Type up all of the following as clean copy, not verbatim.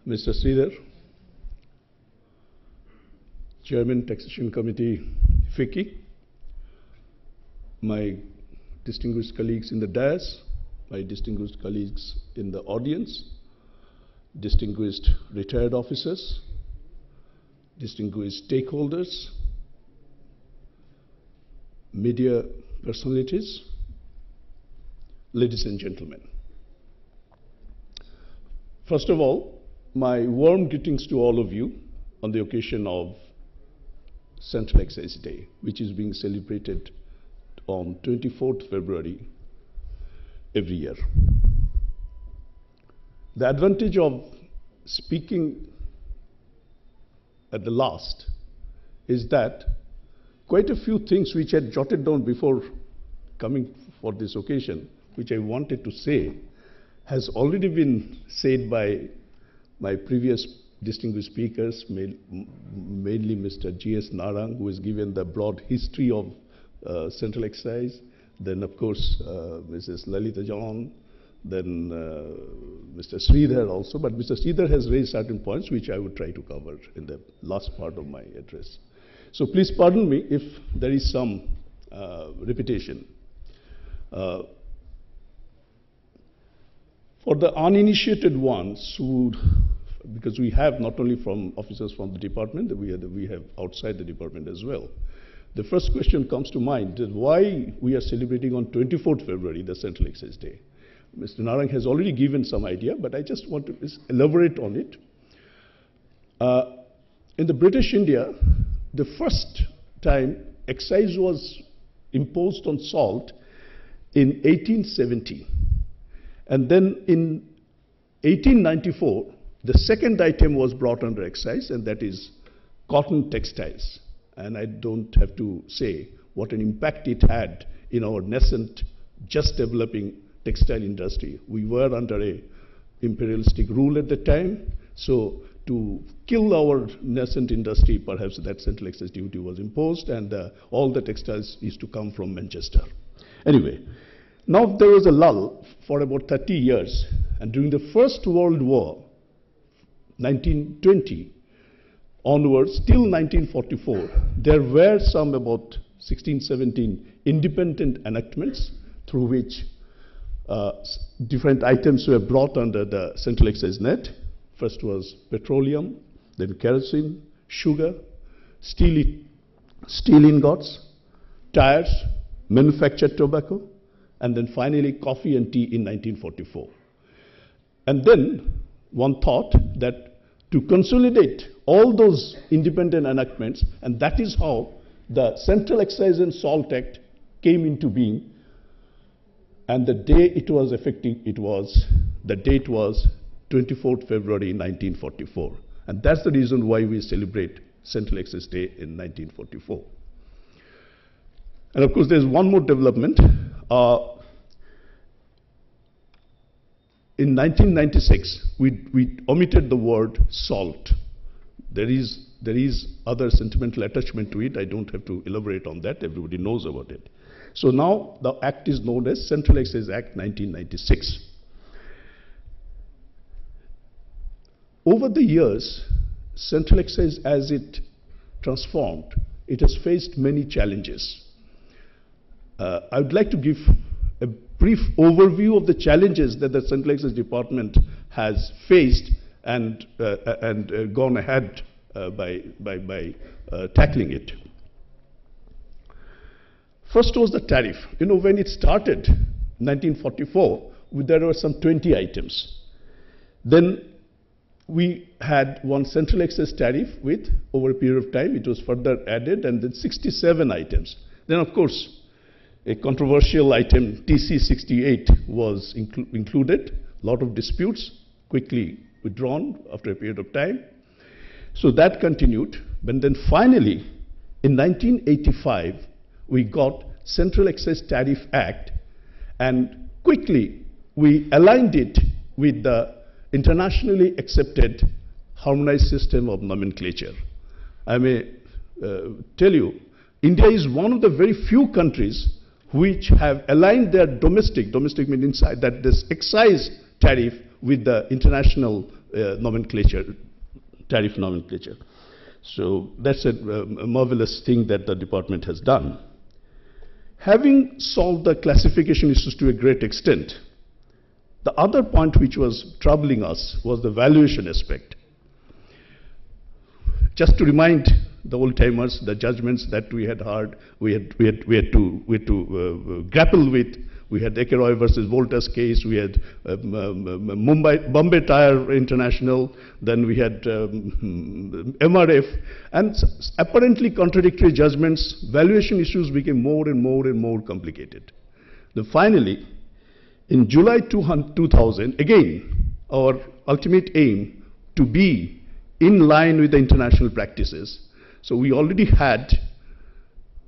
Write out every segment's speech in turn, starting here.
Mr. Sridhar, Chairman, Taxation Committee, FICCI, my distinguished colleagues in the dais, my distinguished colleagues in the audience, distinguished retired officers, distinguished stakeholders, media personalities, ladies and gentlemen. First of all, my warm greetings to all of you on the occasion of Central Excise Day, which is being celebrated on 24th February every year. The advantage of speaking at the last is that quite a few things which I had jotted down before coming for this occasion, which I wanted to say, has already been said by my previous distinguished speakers, mainly Mr. G.S. Narang, who has given the broad history of Central Excise, then of course Mrs. Lalita John, then Mr. Sridhar also, but Mr. Sridhar has raised certain points which I would try to cover in the last part of my address. So please pardon me if there is some repetition. For the uninitiated ones who, because we have not only from officers from the department, we have outside the department as well. The first question comes to mind is why we are celebrating on 24th February, the Central Excise Day. Mr. Narang has already given some idea, but I just want to elaborate on it. In the British India, the first time excise was imposed on salt in 1870. And then in 1894, the second item was brought under excise, and that is cotton textiles. And I don't have to say what an impact it had in our nascent, just developing textile industry. We were under a imperialistic rule at the time, so to kill our nascent industry, perhaps that central excise duty was imposed, and all the textiles used to come from Manchester. Anyway, now there was a lull for about 30 years, and during the First World War, 1920 onwards, till 1944, there were some about 16, 17 independent enactments through which different items were brought under the central excise net. First was petroleum, then kerosene, sugar, steel ingots, tires, manufactured tobacco, and then finally coffee and tea in 1944. And then one thought that to consolidate all those independent enactments, and that is how the Central Excise and Salt Act came into being. And the day it was effective, the date was 24th February 1944. And that's the reason why we celebrate Central Excise Day in 1944. And of course, there's one more development. In 1996, we omitted the word salt. There is other sentimental attachment to it. I don't have to elaborate on that. Everybody knows about it. So now the act is known as Central Excise Act 1996. Over the years, Central Excise, as it transformed, it has faced many challenges. I would like to give a brief overview of the challenges that the Central Excise Department has faced and gone ahead by tackling it. First was the tariff. You know, when it started, 1944, there were some 20 items. Then we had one central excise tariff with, over a period of time, it was further added, and then 67 items. Then, of course, a controversial item, TC 68, was included. A lot of disputes, quickly withdrawn after a period of time. So that continued. But then finally, in 1985, we got Central Excise Tariff Act, and quickly we aligned it with the internationally accepted harmonized system of nomenclature. I may tell you, India is one of the very few countries which have aligned their domestic means inside, that this excise tariff with the international nomenclature, tariff nomenclature. So that's a marvelous thing that the department has done. Having solved the classification issues to a great extent, the other point which was troubling us was the valuation aspect. Just to remind the old-timers, the judgments that we had heard, we had to grapple with. We had Ekeroy versus Voltas case, we had Bombay Tire International, then we had MRF, and apparently contradictory judgments. Valuation issues became more and more complicated. Then finally, in July 2000, again, our ultimate aim to be in line with the international practices. So we already had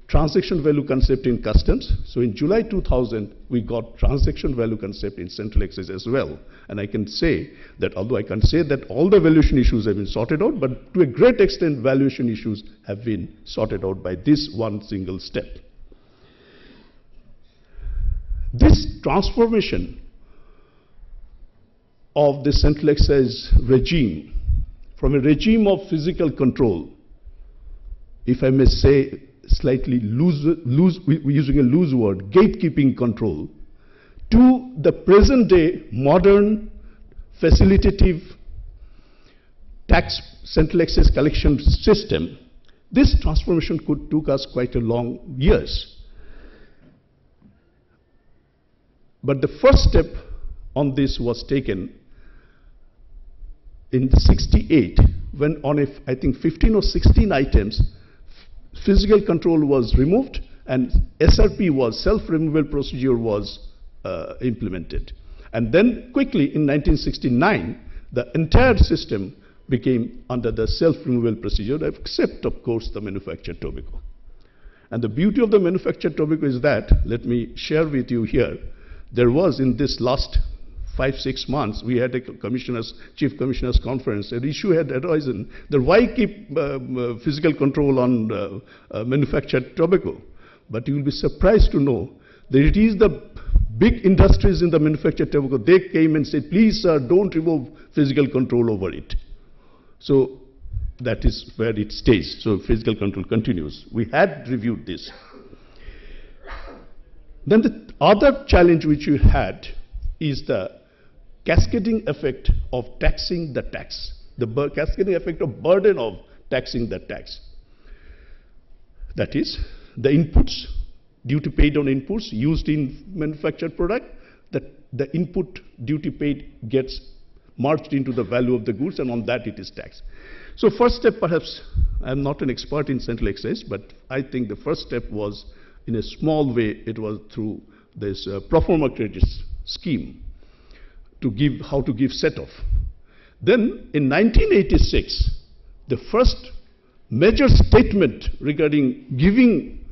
transaction value concept in customs. So in July 2000, we got transaction value concept in Central Excise as well. And I can say that, although I can't say that all the valuation issues have been sorted out, but to a great extent, valuation issues have been sorted out by this one single step. This transformation of the Central Excise regime from a regime of physical control, if I may say, slightly using a loose word, gatekeeping control, to the present day modern facilitative tax Central Excise collection system, this transformation took us quite a long years. But the first step on this was taken in '68, when on I think 15 or 16 items, physical control was removed and SRP was, self-removal procedure was implemented. And then quickly in 1969, the entire system became under the self-removal procedure, except of course the manufactured tobacco. And the beauty of the manufactured tobacco is that, let me share with you here, there was in this last 5-6 months, we had a chief commissioners conference. An issue had arisen that why keep physical control on manufactured tobacco? But you will be surprised to know that it is the big industries in the manufactured tobacco, they came and said, please sir, don't remove physical control over it. So that is where it stays. So physical control continues. We had reviewed this. Then the other challenge which we had is the cascading effect of taxing the tax, the cascading effect of burden of taxing the tax. That is, the inputs, duty paid on inputs used in manufactured product, the input duty paid gets merged into the value of the goods, and on that it is taxed. So first step, perhaps, I'm not an expert in Central Excise, but I think the first step was, in a small way, it was through this pro forma credit scheme, to give, how to give set-off. Then in 1986, the first major statement regarding giving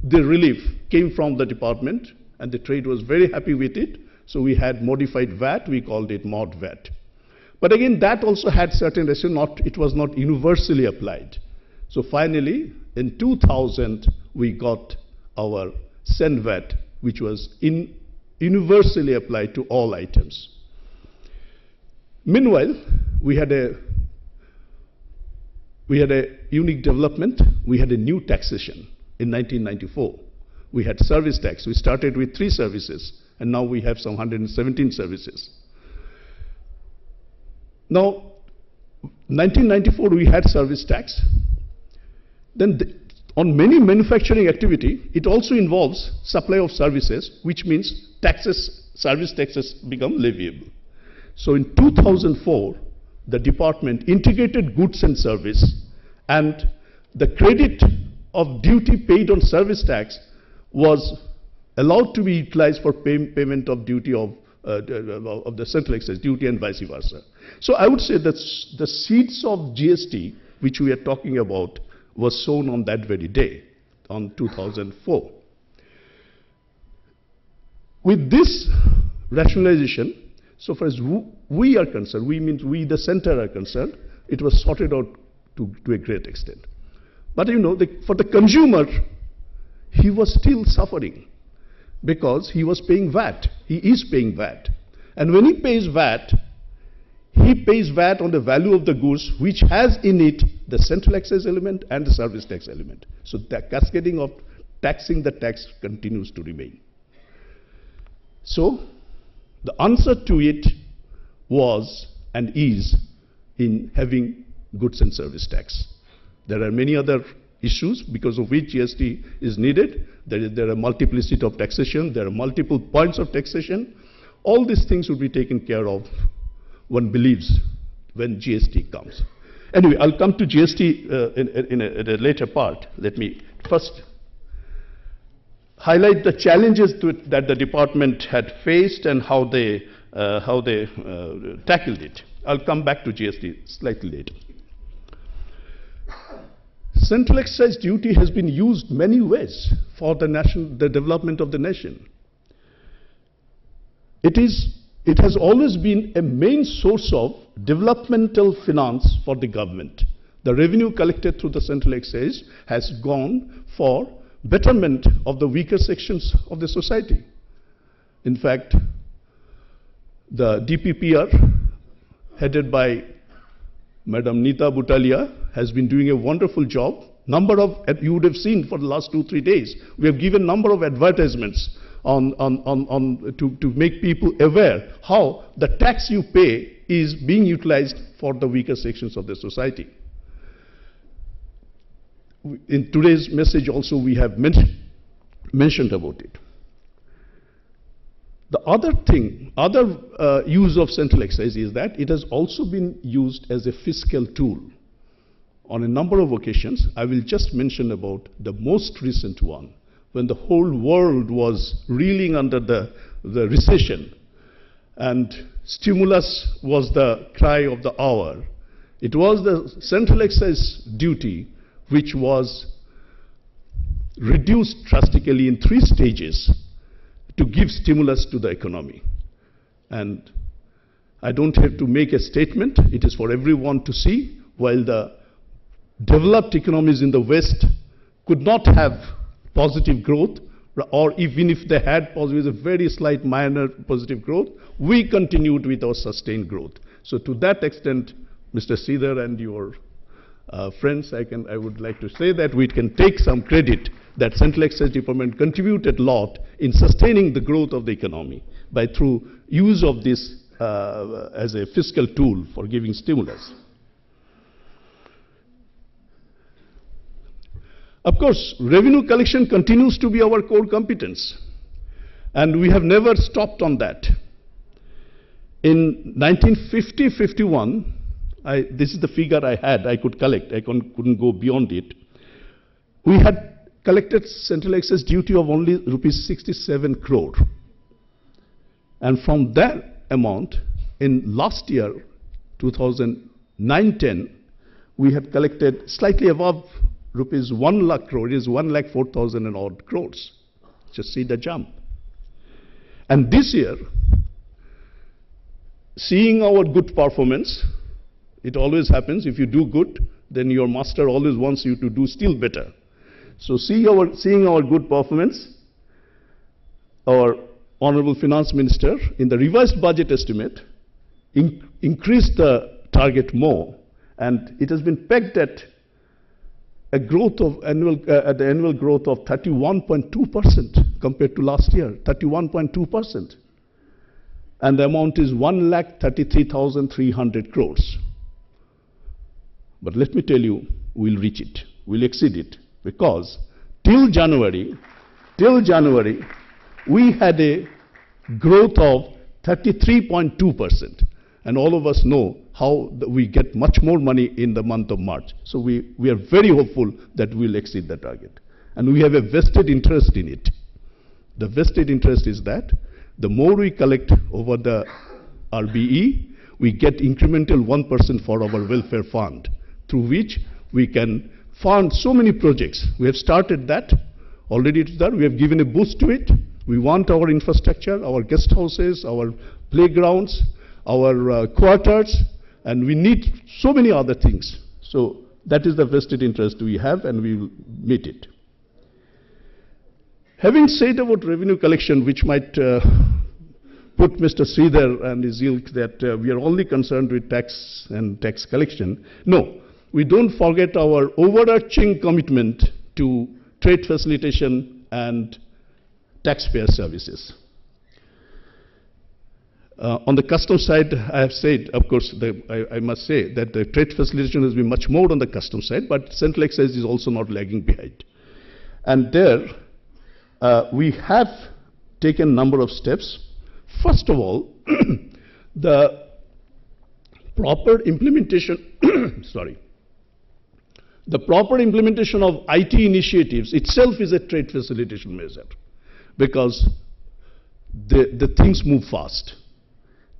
the relief came from the department, and the trade was very happy with it. So we had modified VAT, we called it mod VAT. But again, that also had certain restrictions, it was not universally applied. So finally, in 2000, we got our Sen VAT, which was universally applied to all items. Meanwhile, we had a unique development. We had a new taxation in 1994. We had service tax. We started with 3 services, and now we have some 117 services. Now, 1994 we had service tax. Then on many manufacturing activity, it also involves supply of services, which means taxes, service taxes become leviable. So in 2004, the department integrated goods and service, and the credit of duty paid on service tax was allowed to be utilized for payment of duty of the Central Excise duty and vice versa. So I would say that the seeds of GST, which we are talking about, was sown on that very day, on 2004. With this rationalization, so far as we are concerned, we means we, the center, are concerned, it was sorted out to a great extent. But you know, for the consumer, he was still suffering because he was paying VAT. He is paying VAT. And when he pays VAT, he pays VAT on the value of the goods, which has in it the central excise element and the service tax element. So the cascading of taxing the tax continues to remain. So the answer to it was and is in having goods and service tax. There are many other issues because of which GST is needed. There are multiplicity of taxation, there are multiple points of taxation. All these things will be taken care of, one believes, when GST comes. Anyway, I'll come to GST in a later part. Let me first highlight the challenges that the department had faced and how they tackled it. I'll come back to GST slightly later. Central excise duty has been used many ways for the development of the nation. It has always been a main source of developmental finance for the government. The revenue collected through the central excise has gone for betterment of the weaker sections of the society. In fact, the DPPR, headed by Madam Nita Butalia, has been doing a wonderful job. You would have seen for the last 2-3 days, we have given a number of advertisements to make people aware how the tax you pay is being utilized for the weaker sections of the society. In today's message also we have mentioned about it. The other use of central excise is that it has also been used as a fiscal tool on a number of occasions. I will just mention about the most recent one, when the whole world was reeling under the recession and stimulus was the cry of the hour. It was the central excise duty which was reduced drastically in 3 stages to give stimulus to the economy. And I don't have to make a statement, it is for everyone to see. While the developed economies in the West could not have positive growth, or even if they had a very slight minor positive growth, we continued with our sustained growth. So to that extent, Mr. Sridhar and your friends, I would like to say that we can take some credit that Central Excise Department contributed a lot in sustaining the growth of the economy through use of this as a fiscal tool for giving stimulus. Of course, revenue collection continues to be our core competence, and we have never stopped on that. In 1950-51, this is the figure I had, I could collect, I couldn't go beyond it. We had collected central excise duty of only rupees 67 crore. And from that amount, in last year, 2009-10, we have collected slightly above rupees 1 lakh crore, it is 1,04,000 and odd crores. Just see the jump. And this year, seeing our good performance, it always happens, if you do good, then your master always wants you to do still better. So seeing our good performance, our Honorable Finance Minister, in the revised budget estimate, increased the target more, and it has been pegged at a growth of the annual growth of 31.2% compared to last year, 31.2%. And the amount is 1,33,300 crores. But let me tell you, we'll reach it, we'll exceed it, because till January, we had a growth of 33.2%. And all of us know how we get much more money in the month of March. So we are very hopeful that we'll exceed the target. And we have a vested interest in it. The vested interest is that the more we collect over the RBE, we get incremental 1% for our welfare fund, through which we can fund so many projects. We have started that already. We have given a boost to it. We want our infrastructure, our guest houses, our playgrounds, our quarters, and we need so many other things. So that is the vested interest we have, and we will meet it. Having said about revenue collection, which might put Mr. Sridhar and his ilk that we are only concerned with tax and tax collection. No, we don't forget our overarching commitment to trade facilitation and taxpayer services. On the customs side, I have said, of course, I must say that the trade facilitation has been much more on the customs side, but Central Excise is also not lagging behind. And there, we have taken a number of steps. First of all, the proper implementation, sorry, the proper implementation of IT initiatives itself is a trade facilitation measure, because the things move fast.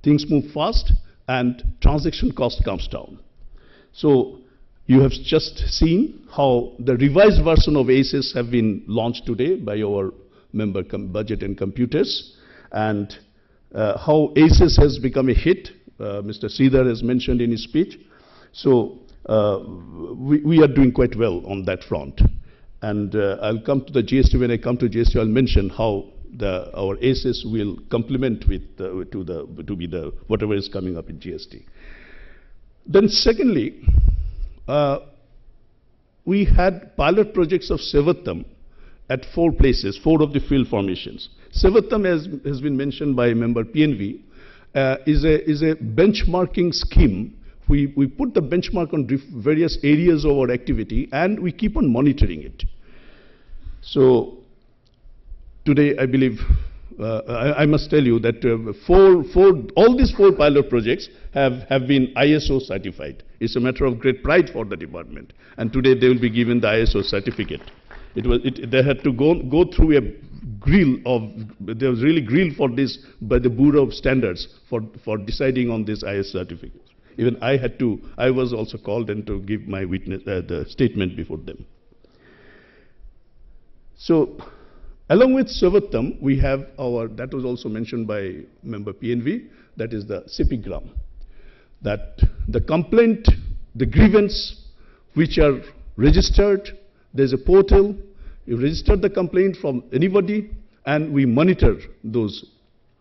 Things move fast and transaction cost comes down. So you have just seen how the revised version of ACES have been launched today by our member Budget and Computers, and how ACES has become a hit. Mr. Sridhar has mentioned in his speech. So we are doing quite well on that front. And I'll come to the GST. When I come to GST, I'll mention how our ACES will complement with to be the whatever is coming up in GST. Then secondly, we had pilot projects of Sevattam at 4 places, 4 of the field formations. Sevattam, has been mentioned by member PNV, is a benchmarking scheme. We put the benchmark on various areas of our activity, and we keep on monitoring it. So today, I believe, I must tell you that all these 4 pilot projects have been ISO certified. It's a matter of great pride for the department. And today they will be given the ISO certificate. They had to go through a grill they was really grilled for this by the Bureau of Standards for deciding on this ISO certificate. Even I was also called in to give my witness, the statement before them. So, along with Sevattam, we have that was also mentioned by member PNV, that is the CPGram. That the complaint, the grievance which are registered, there's a portal, you register the complaint from anybody, and we monitor those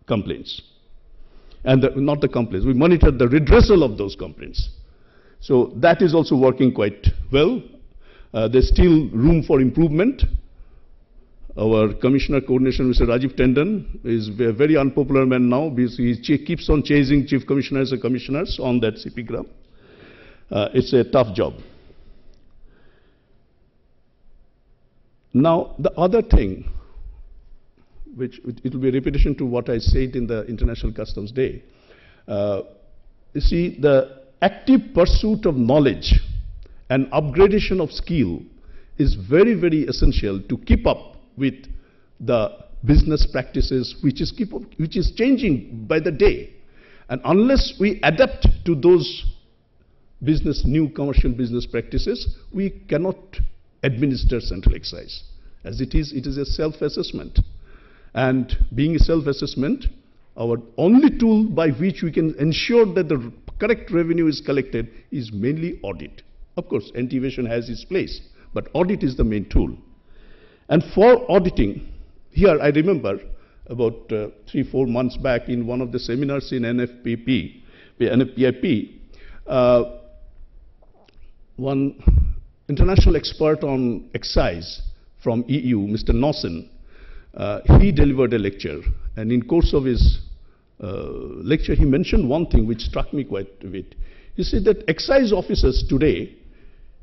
complaints. And not the complaints, we monitor the redressal of those complaints. So that is also working quite well. There's still room for improvement. Our Commissioner Coordination, Mr. Rajiv Tandon, is a very unpopular man now because he keeps on chasing Chief Commissioners and Commissioners on that CPGram. It's a tough job. Now, the other thing, which it will be a repetition to what I said in the International Customs Day, you see, the active pursuit of knowledge and upgradation of skill is very, very essential to keep up with the business practices which is changing by the day. And unless we adapt to those new commercial business practices, we cannot administer Central Excise. As it is a self-assessment. And being a self-assessment, our only tool by which we can ensure that the correct revenue is collected is mainly audit. Of course, anti-evasion has its place, but audit is the main tool. And for auditing, here I remember about 3-4 months back in one of the seminars in NFPIP, one international expert on excise from EU, Mr. Nossen, he delivered a lecture. And in course of his lecture, he mentioned one thing which struck me quite a bit. He said that excise officers today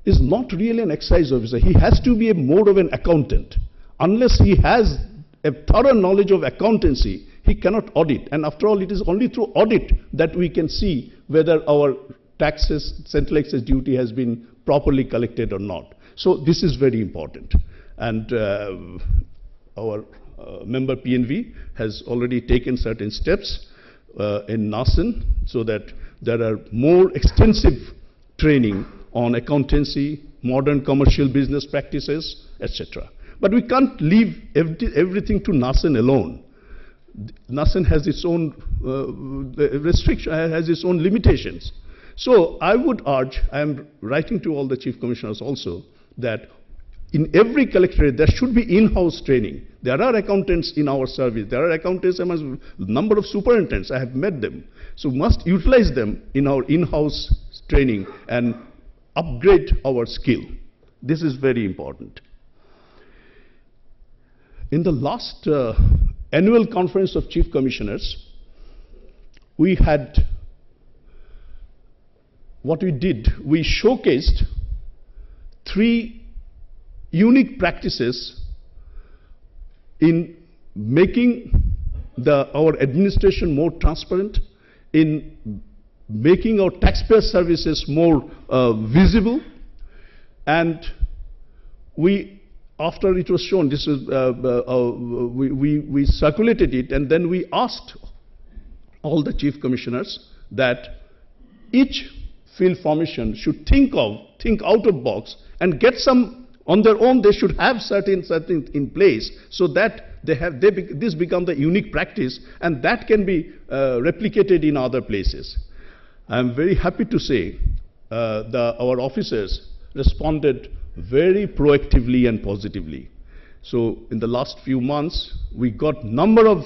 is not really an excise officer. He has to be more of an accountant. Unless he has a thorough knowledge of accountancy, he cannot audit. And after all, it is only through audit that we can see whether our taxes, Central Excise duty has been properly collected or not. So this is very important. And our member PNV has already taken certain steps in Nasen so that there are more extensive training on accountancy, modern commercial business practices, etc. But we can't leave everything to Nasen alone. Nasen has its own restriction, has its own limitations. So I would urge, I am writing to all the chief commissioners also, that in every collectorate, there should be in-house training. There are accountants in our service. There are accountants among a number of superintendents. I have met them. So must utilize them in our in-house training and upgrade our skill. This is very important. In the last annual conference of chief commissioners, we had, what we did, we showcased 3 unique practices in making our administration more transparent, in making our taxpayer services more visible, and we, after it was shown, this is, we circulated it, and then we asked all the chief commissioners that each field formation should think out of box and get some on their own. They should have certain in place so that this become the unique practice, and that can be replicated in other places. I am very happy to say our officers responded very proactively and positively. So in the last few months, we got number of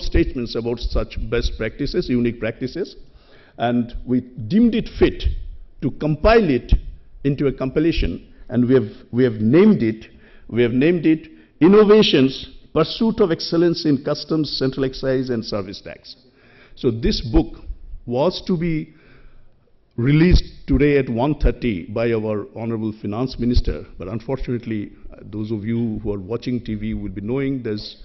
statements about such best practices, unique practices, and we deemed it fit to compile it into a compilation, and we have named it Innovations, Pursuit of Excellence in Customs, Central Excise and Service Tax. So this book was to be released today at 1:30 by our Honorable Finance Minister, but unfortunately, those of you who are watching TV will be knowing there's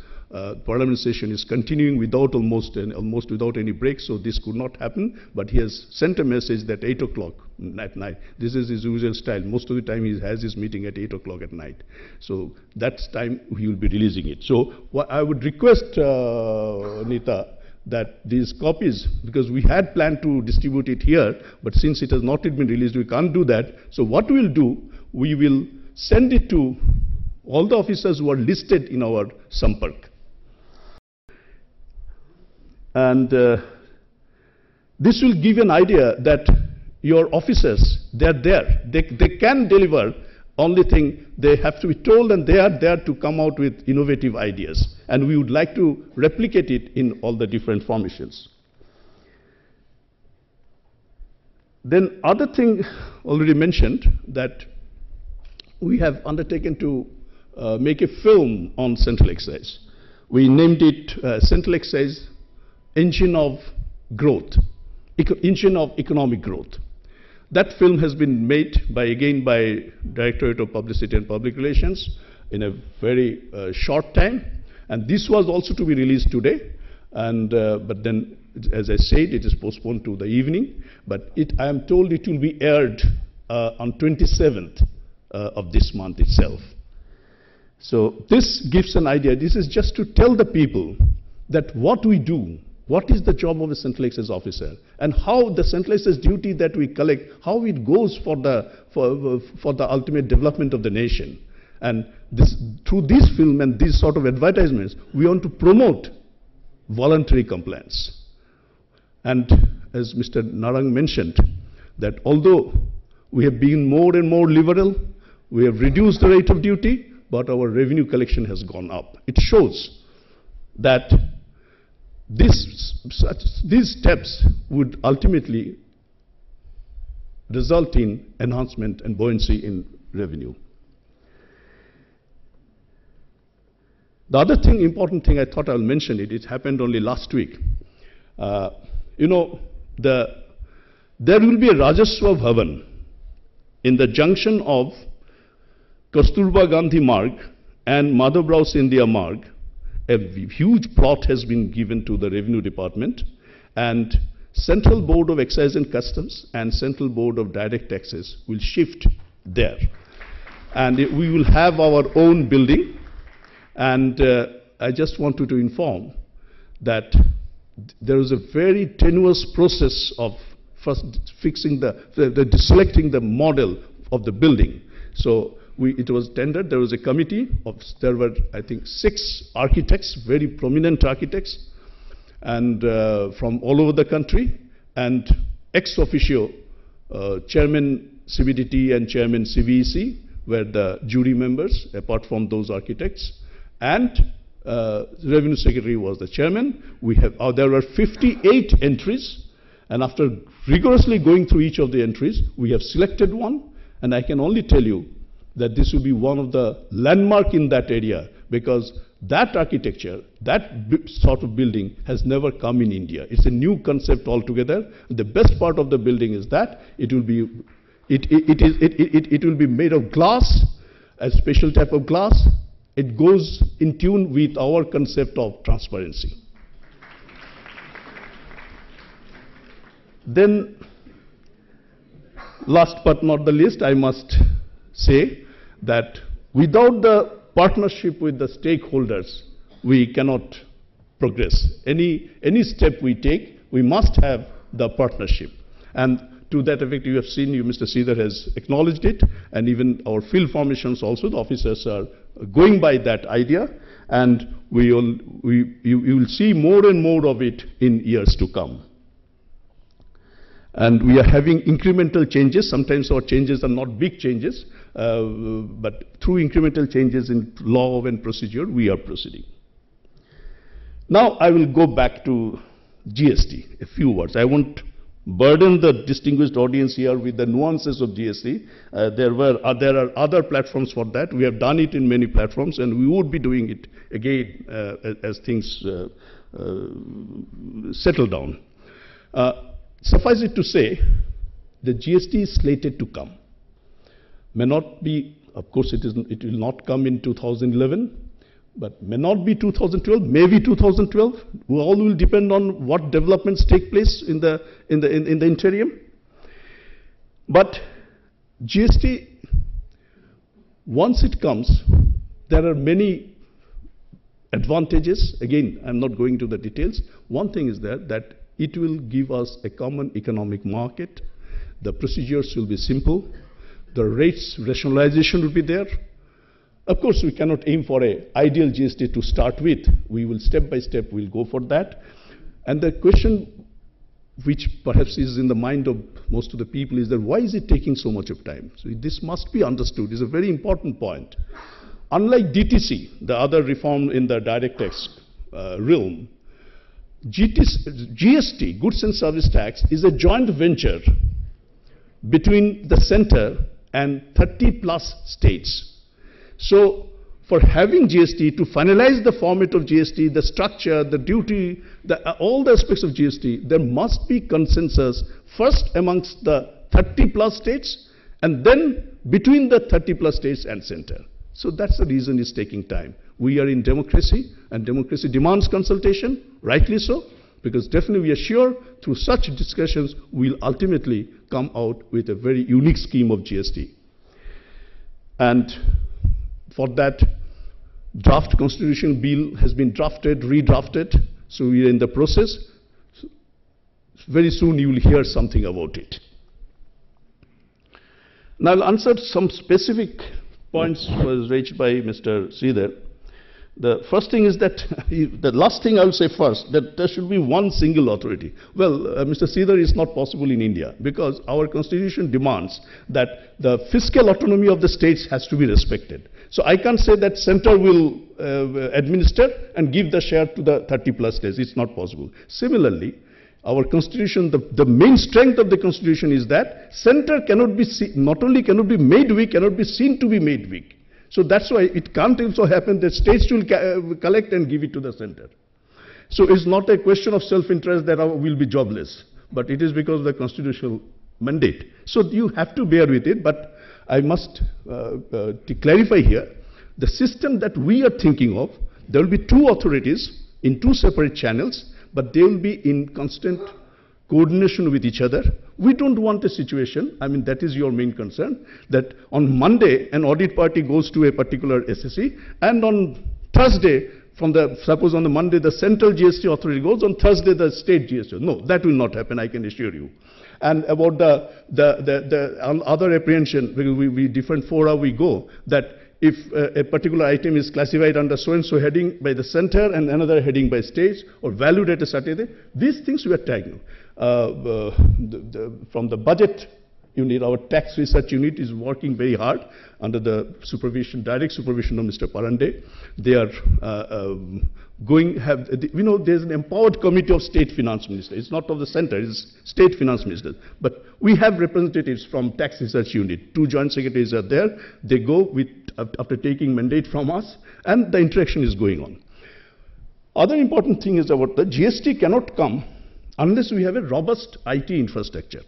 Parliament session is continuing almost without any break, so this could not happen. But he has sent a message that 8 o'clock at night. This is his usual style. Most of the time he has his meeting at 8 o'clock at night. So that's time he will be releasing it. So I would request Nita that these copies, because we had planned to distribute it here, but since it has not yet been released, we can't do that. So what we'll do, we will send it to all the officers who are listed in our Sampark. And this will give you an idea that your officers, they're there. They can deliver. Only thing, they have to be told, and they are there to come out with innovative ideas. And we would like to replicate it in all the different formations. Then other thing already mentioned, that we have undertaken to make a film on Central Excise. We named it Central Excise Engine of Growth, Engine of Economic Growth. That film has been made by Directorate of Publicity and Public Relations in a very short time, and this was also to be released today. And but then, as I said, it is postponed to the evening. But I am told it will be aired on 27th of this month itself. So this gives an idea. This is just to tell the people that what we do. What is the job of a Central Excise officer, and how the Central Excise duty that we collect, how it goes for the ultimate development of the nation. And through this film and these sort of advertisements, we want to promote voluntary compliance. And as Mr. Narang mentioned, that although we have been more and more liberal, we have reduced the rate of duty, but our revenue collection has gone up. It shows that these steps would ultimately result in enhancement and buoyancy in revenue. The other thing, important thing, I thought I'll mention it. It happened only last week. You know, there will be a Rajaswa Bhavan in the junction of Kasturba Gandhi Marg and Madhavrao Scindia Marg. A huge plot has been given to the Revenue Department, and Central Board of Excise and Customs and Central Board of Direct Taxes will shift there. And we will have our own building. And I just wanted to inform that there is a very tenuous process of first fixing selecting the model of the building. So it was tendered. There was a committee there were, I think, 6 architects, very prominent architects, and from all over the country, and ex officio Chairman CBDT and Chairman CBEC were the jury members, apart from those architects, and Revenue Secretary was the chairman. There were 58 entries, and after rigorously going through each of the entries, we have selected one, and I can only tell you that this will be one of the landmark in that area, because that architecture, that sort of building has never come in India. It's a new concept altogether. The best part of the building is that it will be made of glass, a special type of glass. It goes in tune with our concept of transparency. Then, last but not the least, I must say that without the partnership with the stakeholders, we cannot progress. Any step we take, we must have the partnership. And to that effect, you have seen, Mr. Sridhar has acknowledged it, and even our field formations also, the officers are going by that idea, and you will see more and more of it in years to come. And we are having incremental changes. Sometimes our changes are not big changes, but through incremental changes in law and procedure, we are proceeding. Now I will go back to GST, a few words. I won't burden the distinguished audience here with the nuances of GST. There are other platforms for that. We have done it in many platforms, and we would be doing it again as things settle down. Suffice it to say, the GST is slated to come. May not be, of course, it will not come in 2011, but may not be 2012, maybe 2012. All will depend on what developments take place in the interim. But GST, once it comes, there are many advantages. Again, I'm not going to the details. One thing is that it will give us a common economic market. The procedures will be simple. The rates rationalization will be there. Of course, we cannot aim for an ideal GST to start with. We will step by step, we'll go for that. And the question which perhaps is in the mind of most of the people is that why is it taking so much of time? So this must be understood. It's a very important point. Unlike DTC, the other reform in the direct tax realm, GST, Goods and Service Tax, is a joint venture between the center and 30 plus states. So for having GST, to finalize the format of GST, the structure, the duty, all the aspects of GST, there must be consensus first amongst the 30 plus states and then between the 30 plus states and center. So that's the reason it's taking time. We are in democracy, and democracy demands consultation, rightly so, because definitely we are sure through such discussions we'll ultimately come out with a very unique scheme of GST. And for that, draft constitutional bill has been drafted, redrafted, so we are in the process. Very soon you will hear something about it. Now I'll answer some specific points was raised by Mr. Sridhar. The first thing is that, the last thing I will say first, that there should be one single authority. Well, Mr. Sridhar, is not possible in India because our constitution demands that the fiscal autonomy of the states has to be respected. So I can't say that center will administer and give the share to the 30 plus states. It's not possible. Similarly, our constitution, the main strength of the constitution is that center cannot be, not only cannot be made weak, cannot be seen to be made weak. So that's why it can't also happen that states will collect and give it to the center. So it's not a question of self-interest that we'll be jobless, but it is because of the constitutional mandate. So you have to bear with it, but I must clarify here, the system that we are thinking of, there will be two authorities in two separate channels, but they will be in constant coordination with each other. We don't want a situation, I mean that is your main concern, that on Monday an audit party goes to a particular SSE and on Thursday, suppose on the Monday the central GST authority goes, on Thursday the state GST. No, that will not happen, I can assure you. And about the other apprehension, we different fora we go, that if a particular item is classified under so-and-so heading by the center and another heading by states or valued at a certain day, these things we are tagging. From the budget unit, our tax research unit is working very hard under the supervision, direct supervision of Mr. Parande. They are there's an empowered committee of state finance minister. It's not of the center, it's state finance minister. But we have representatives from tax research unit. 2 joint secretaries are there. They go with, after taking mandate from us, and the interaction is going on. Other important thing is about the GST cannot come unless we have a robust IT infrastructure.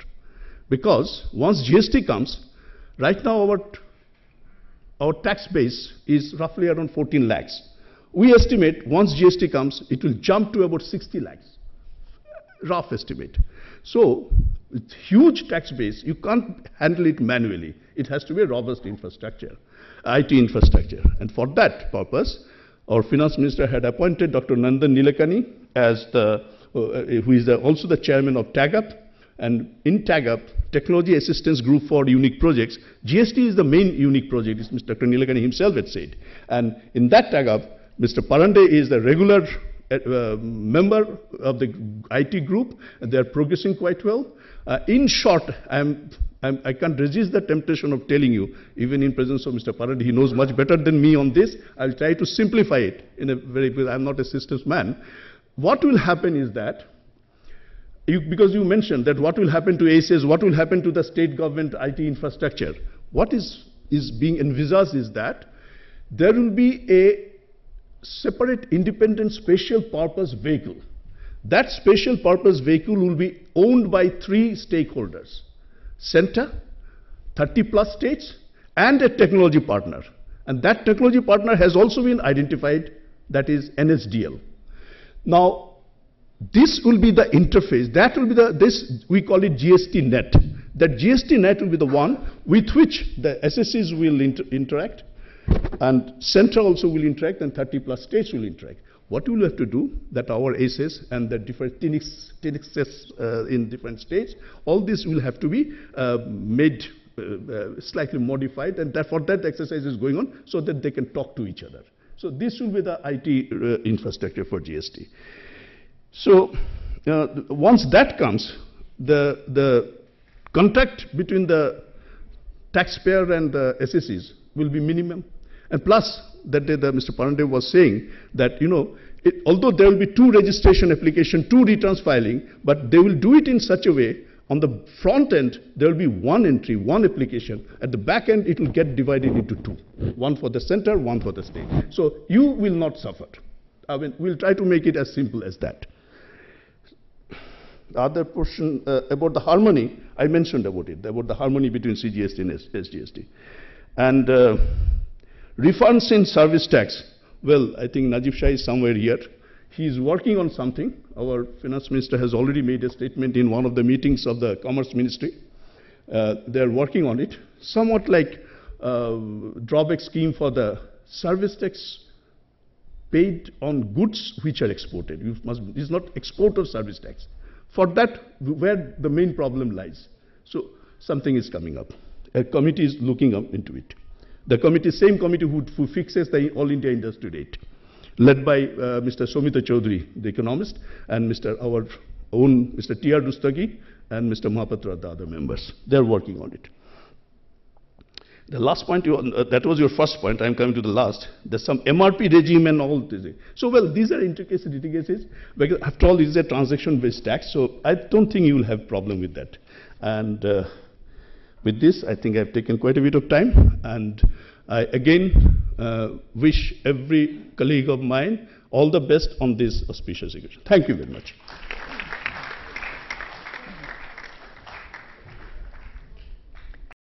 Because once GST comes, right now our tax base is roughly around 14 lakhs. We estimate once GST comes, it will jump to about 60 lakhs, rough estimate. So, it's huge tax base, you can't handle it manually. It has to be a robust infrastructure, IT infrastructure. And for that purpose, our finance minister had appointed Dr. Nandan Nilekani as who is also the chairman of TAGUP. And in TAGUP, Technology Assistance Group for Unique Projects, GST is the main unique project, as Mr. Dr. Nilekani himself had said. And in that TAGUP, Mr. Parande is the regular member of the IT group, and they are progressing quite well. In short, I can't resist the temptation of telling you, even in presence of Mr. Parande, he knows much better than me on this. I'll try to simplify it in a because I'm not a systems man. What will happen is that, because you mentioned that what will happen to ACEs, what will happen to the state government IT infrastructure. What is being envisaged is that there will be a separate independent special purpose vehicle. That special purpose vehicle will be owned by 3 stakeholders: center, 30+ states, and a technology partner. And that technology partner has also been identified, that is NSDL. Now, this will be the interface, that will be we call it GST net. That GST net will be the one with which the SSCs will interact, and Central also will interact, and 30+ states will interact. What we will have to do, that our ACEs and the different TNXs in different states, all this will have to be made slightly modified, and for that exercise is going on so that they can talk to each other. So this will be the IT infrastructure for GST. So once that comes, the contract between the taxpayer and the SSCs will be minimum. And plus, that day Mr. Parande was saying that, although there will be 2 registration application, 2 returns filing, but they will do it in such a way, on the front end, there will be 1 entry, 1 application. At the back end, it will get divided into 2. 1 for the center, 1 for the state. So you will not suffer. I mean, we'll try to make it as simple as that. The other portion about the harmony, I mentioned about it, about the harmony between CGST and SGST. And refunds in service tax. Well, I think Najib Shah is somewhere here. He is working on something. Our finance minister has already made a statement in one of the meetings of the Commerce Ministry. They are working on it. Somewhat like drawback scheme for the service tax paid on goods which are exported. It's not export of service tax. For that, where the main problem lies. So something is coming up. A committee is looking up into it. The committee, same committee who fixes the All India Industry Rate, led by Mr. Soumitra Choudhury, the economist, and our own Mr. T.R. Dustagi and Mr. Mahapatra, the other members. They're working on it. The last point, that was your first point, I'm coming to the last. There's some MRP regime and all this. So, well, these are intricacies, because after all, this is a transaction-based tax, so I don't think you will have problem with that. And with this, I think I've taken quite a bit of time, and I again wish every colleague of mine all the best on this auspicious occasion. Thank you very much.